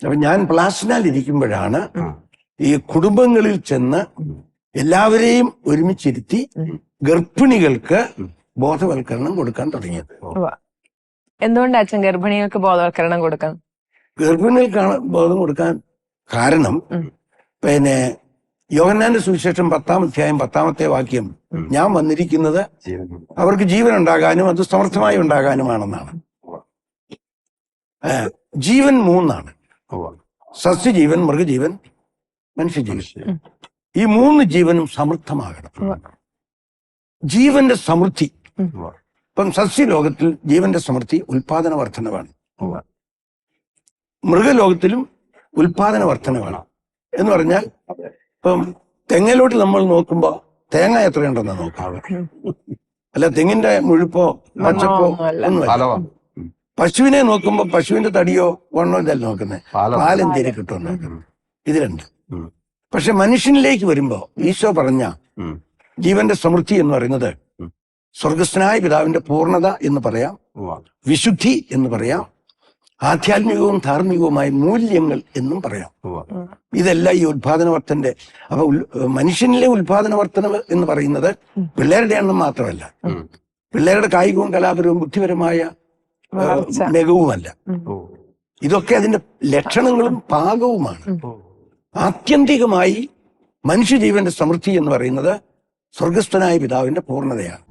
അപ്പൊ ഞാൻ പ്ലാസ്റ്റിനാൽ ഇരിക്കുമ്പോഴാണ് ഈ കുടുംബങ്ങളിൽ ചെന്ന് എല്ലാവരെയും ഒരുമിച്ചിരുത്തി ഗർഭിണികൾക്ക് ബോധവൽക്കരണം കൊടുക്കാൻ തുടങ്ങിയത്. എന്തുകൊണ്ട് അച്ഛൻ ഗർഭിണികൾക്ക് ബോധവൽക്കരണം കൊടുക്കാൻ? ഗർഭിണികൾക്കാണ് ബോധം കൊടുക്കാൻ കാരണം, പിന്നെ യോഹന്നാന്റെ സുവിശേഷം 10-ാം അധ്യായം 10-ാമത്തെ വാക്യം, ഞാൻ വന്നിരിക്കുന്നത് അവർക്ക് ജീവൻ ഉണ്ടാകാനും അത് സമർത്ഥമായി ഉണ്ടാകാനുമാണെന്നാണ്. ജീവൻ 3 സസ്യജീവൻ, മൃഗജീവൻ, മനുഷ്യജീവൻ. ഈ 3 ജീവനും സമൃദ്ധമാകണം. ജീവന്റെ സമൃദ്ധി, ഇപ്പം സസ്യലോകത്തിൽ ജീവന്റെ സമൃദ്ധി ഉൽപാദന വർധനവാണ്. മൃഗലോകത്തിലും ഉൽപാദന വർധനവാണ്. എന്ന് പറഞ്ഞാൽ ഇപ്പം തെങ്ങിലോട്ട് നമ്മൾ നോക്കുമ്പോ തേങ്ങ എത്രയുണ്ടെന്ന് നോക്കാം. അല്ല തെങ്ങിന്റെ മുഴുപ്പോ പച്ചപ്പോ ഒന്നുമല്ല. പശുവിനെ നോക്കുമ്പോ പശുവിന്റെ തടിയോ വണ്ണോ ഇതല്ല നോക്കുന്നത്, പാലെന്തേലും കിട്ടുമോ നോക്കുന്നത്. ഇത് 2. പക്ഷെ മനുഷ്യനിലേക്ക് വരുമ്പോ ഈശോ പറഞ്ഞ ജീവന്റെ സമൃദ്ധി എന്ന് പറയുന്നത് സ്വർഗസ്ഥനായ പിതാവിന്റെ പൂർണ്ണത എന്ന് പറയാം, വിശുദ്ധി എന്ന് പറയാം, ആധ്യാത്മികവും ധാർമ്മികവുമായ മൂല്യങ്ങൾ എന്നും പറയാം. ഇതെല്ലാം ഈ ഉത്പാദനവർത്തന്റെ. അപ്പൊ മനുഷ്യനിലെ ഉത്പാദനവർത്തനം എന്ന് പറയുന്നത് പിള്ളേരുടെ എണ്ണം മാത്രമല്ല, പിള്ളേരുടെ കായികവും കലാപരവും ബുദ്ധിപരമായ മികവുമല്ല. ഇതൊക്കെ അതിന്റെ ലക്ഷണങ്ങളും പാകവുമാണ്. ആത്യന്തികമായി മനുഷ്യജീവന്റെ സമൃദ്ധി എന്ന് പറയുന്നത് സ്വർഗസ്ഥനായ പിതാവിന്റെ പൂർണ്ണതയാണ്.